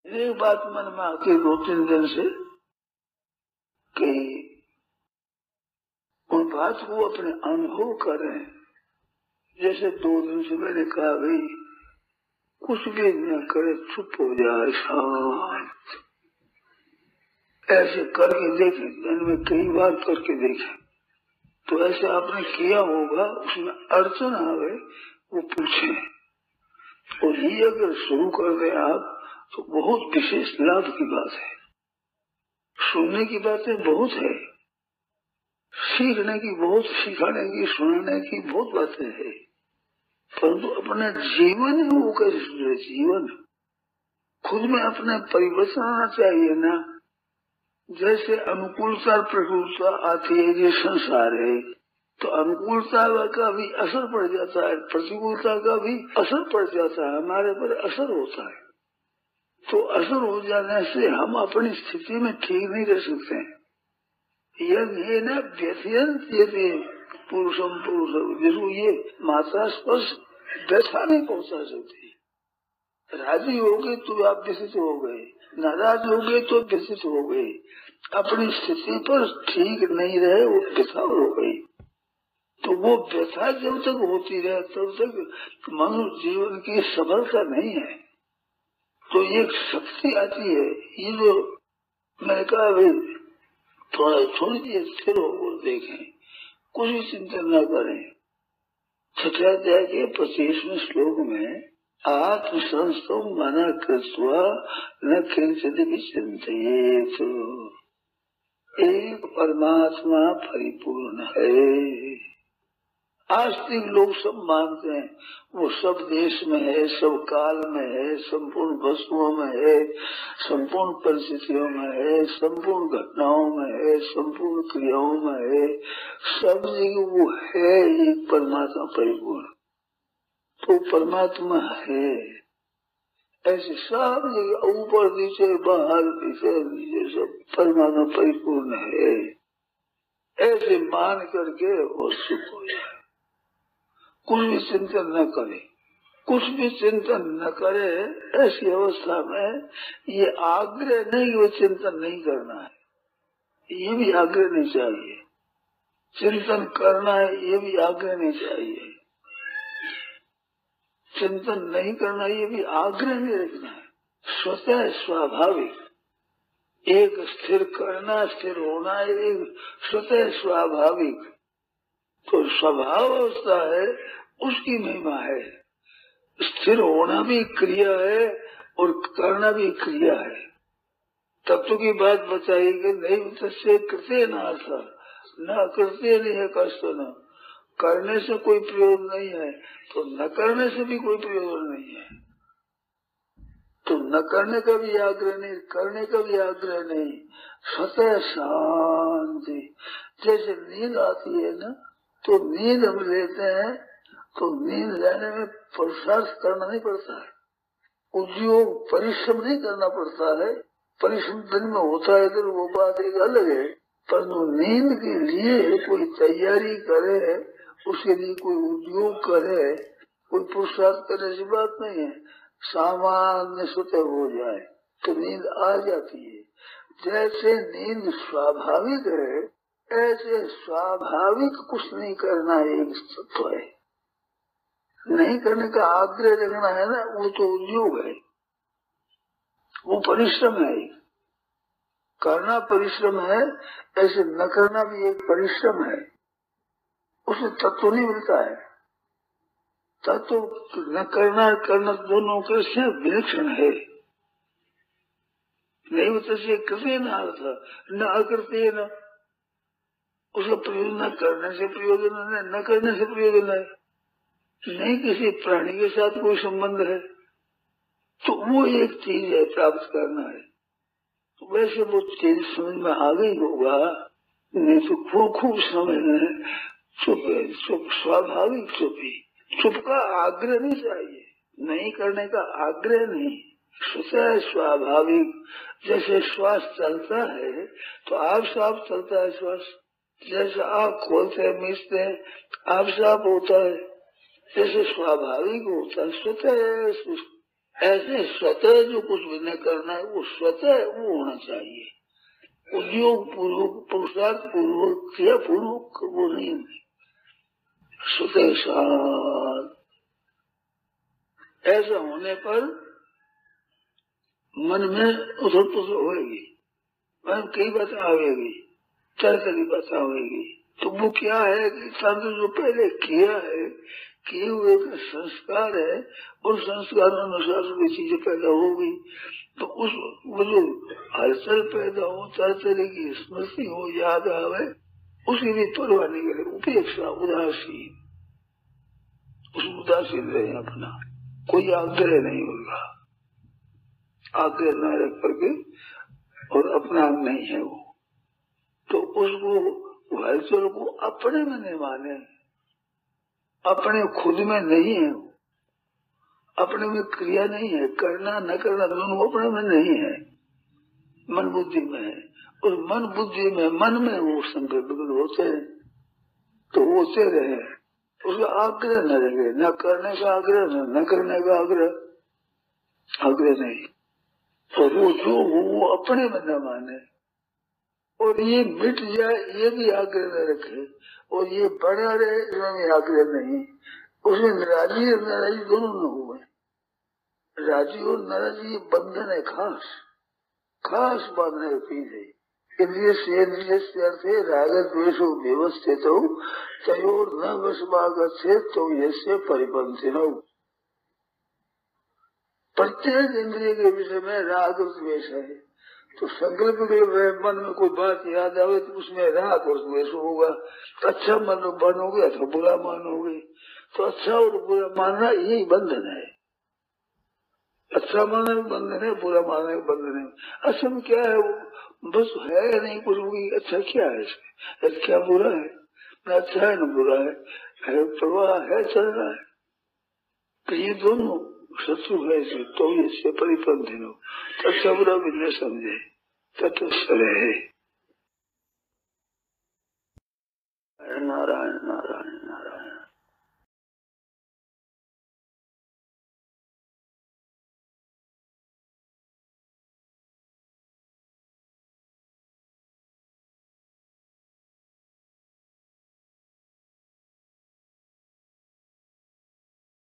एक बात मन में आती 2-3 दिन से कि उन बात को अपने अनुभव करें। जैसे 2 दिन से मैंने कहा भाई कुछ भी न करे, चुप हो जाए, शांत, ऐसे करके देखें। मैंने कई बार करके देखे, तो ऐसे आपने किया होगा, उसमें अड़चन आवे वो पूछे, और ये अगर शुरू कर दें आप तो बहुत विशेष लाभ की बात है। सुनने की बातें बहुत है, सीखने की बहुत, सिखाने की, सुनाने की बहुत बातें है, परंतु अपने जीवन में वो कैसे सुधरे। जीवन खुद में अपने परिवर्तन आना चाहिए ना। जैसे अनुकूलता प्रतिकूलता आती है, ये संसार है, तो अनुकूलता का भी असर पड़ जाता है, प्रतिकूलता का भी असर पड़ जाता है, हमारे पर असर होता है। तो असर हो जाने से हम अपनी स्थिति में ठीक नहीं रह सकते। ये न व्यथयन्त्यते पुरुषम पुरुषम, जिसको ये मात्रा स्पर्श व्यथा नहीं पहुंचा सकती। राजी हो गए तो आप व्यथित हो गए, नाराज हो गए तो व्यथित हो गए, अपनी स्थिति पर ठीक नहीं रहे, वो व्यथा हो गई। तो वो व्यथा जब तक होती रहे तब तक मनुष्य जीवन की सफलता नहीं है। तो एक शक्ति आती है, ये जो मैंने कहा भाई थोड़ी देर स्थिर हो देखें, कुछ भी चिंतन न करें। 6 अध्याय के 25वें श्लोक में आत्मसंस्थो मना कृत्वा न किंचित भी चिंतित, एक परमात्मा परिपूर्ण है। आस्तिक लोग सब मानते हैं वो सब देश में है, सब काल में है, संपूर्ण वस्तुओं में है, संपूर्ण परिस्थितियों में है, संपूर्ण घटनाओं में है, संपूर्ण क्रियाओं में है, सब जगह वो है एक परमात्मा परिपूर्ण। तो परमात्मा है ऐसे सब जगह, ऊपर नीचे बाहर भीतर नीचे सब परमात्मा परिपूर्ण है, ऐसे मान करके वो सुख हो जाए। कुछ भी चिंतन न करे, कुछ भी चिंतन न करे, ऐसी अवस्था में ये आग्रह नहीं, वो चिंतन नहीं करना है, ये भी आग्रह नहीं चाहिए। चिंतन करना है, ये भी आग्रह नहीं चाहिए। चिंतन नहीं करना, ये भी आग्रह नहीं रखना है। स्वतः स्वाभाविक एक स्थिर करना, स्थिर होना, एक स्वतः स्वाभाविक। तो स्वभाव अवस्था है, उसकी महिमा है। स्थिर होना भी क्रिया है और करना भी क्रिया है। तत्व की बात बताई कि नहीं तस्य कृते न अर्थ, न करते नहीं है कष्ट, न करने से कोई प्रयोजन नहीं है, तो न करने से भी कोई प्रयोजन नहीं है। तो न करने का भी आग्रह नहीं, करने का भी आग्रह नहीं, स्वतः शांति। जैसे नींद आती है ना, तो नींद हम लेते हैं, तो नींद लेने में पुरुषार्थ करना नहीं पड़ता है, उद्योग परिश्रम नहीं करना पड़ता है। परिश्रम दिन में होता है तो वो बात एक अलग है, परंतु नींद के लिए कोई तैयारी करे, उसके लिए कोई उद्योग करे, कोई पुरुषार्थ करने की बात नहीं है। सामान्य स्वतः हो जाए तो नींद आ जाती है। जैसे नींद स्वाभाविक है, ऐसे स्वाभाविक कुछ नहीं करना एक तत्व है। नहीं करने का आग्रह रखना है ना, वो तो उद्योग है, वो परिश्रम है। करना परिश्रम है, ऐसे न करना भी एक परिश्रम है। उसे तत्व नहीं मिलता है। तत्व न करना करना दोनों के से विलक्षण है। नहीं होता से कृते न अर्थ, न अकृत्य न, उसका प्रयोजन न करने से प्रयोजन है, न करने से प्रयोजन है। नहीं किसी प्राणी के साथ कोई संबंध है, तो वो एक चीज है, प्राप्त करना है। तो वैसे वो चीज समझ में आ गई होगा, नहीं तो खूब समझना है। चुप है, चुप स्वाभाविक चुपी, चुप का आग्रह नहीं चाहिए, नहीं करने का आग्रह नहीं, स्वतः स्वाभाविक। जैसे श्वास चलता है तो आप साफ चलता है श्वास, जैसे आप खोलते हैं मिचते हैं आप साफ होता है, जैसे स्वाभाविक होता है, स्वतः ऐसे स्वतः जो कुछ भी नहीं करना है वो स्वतः वो होना चाहिए। उद्योग पूर्वक, पुरुषार्थ पूर्वक, क्रिया पूर्वक वो नहीं, स्वतः साथ। ऐसा होने पर मन में उथल पुथल होगी, मन कई बात आवेगी, तरह तरह की बात आवेगी। तो वो क्या है कि तंत्र जो पहले किया है, किए हुए का संस्कार है, और संस्कार अनुसार वे चीजें पैदा होगी। तो उस वो जो हलचल पैदा हो, तरह तरह की स्मृति हो, याद आवे, उसकी भी परवाह नहीं करे, उपेक्षा, उदासीन, उस उदासीन रहे अपना, कोई आग्रह नहीं होगा, आग्रह न रख करके, और अपना नहीं है वो। तो उसको हलचल को अपने में नहीं माने, अपने खुद में नहीं है वो, अपने में क्रिया नहीं है, करना न करना दोनों अपने में नहीं है, मन बुद्धि में है। और मन बुद्धि में, मन में वो संकल्प होते हैं, तो होते रहे, उसका आग्रह न रहे, न करने का आग्रह, न करने का आग्रह, आग्रह नहीं। और वो जो वो अपने में न माने, और ये मिट जाए ये भी आग्रह न रखे, और ये बना रहे इसमें भी आग्रह नहीं। उसमें राजी और नाराजी दोनों न हुए। राजी और नाराजी बंधन है, खास खास बांधने की चीज है। इंद्रिय से अर्थ है राग द्वेषो व्यवस्थित हो, तयोर न वशमागच्छे तो यस्य परिपंथिनो। प्रत्येक इंद्रिय के विषय में राग और द्वेष है। तो संकल्प के मन में कोई बात याद आवे तो उसमें राग और द्वेष होगा। अच्छा मानोगे अथवा बुरा मानोगे, तो अच्छा और बुरा मानना यही बंधन है। अच्छा मानने में बंधन है, बुरा मानने में बंधन है। असल में क्या है वो, बस है नहीं कुछ भी। अच्छा क्या है इसमें, क्या बुरा है, न अच्छा है न बुरा है, प्रवाह है, चल रहा है। तो ये दोनों शत्रु है, तो इससे परिपंथी हो, अच्छा बुरा भी न समझे, तटस्थ रहे। नारायण नारायण।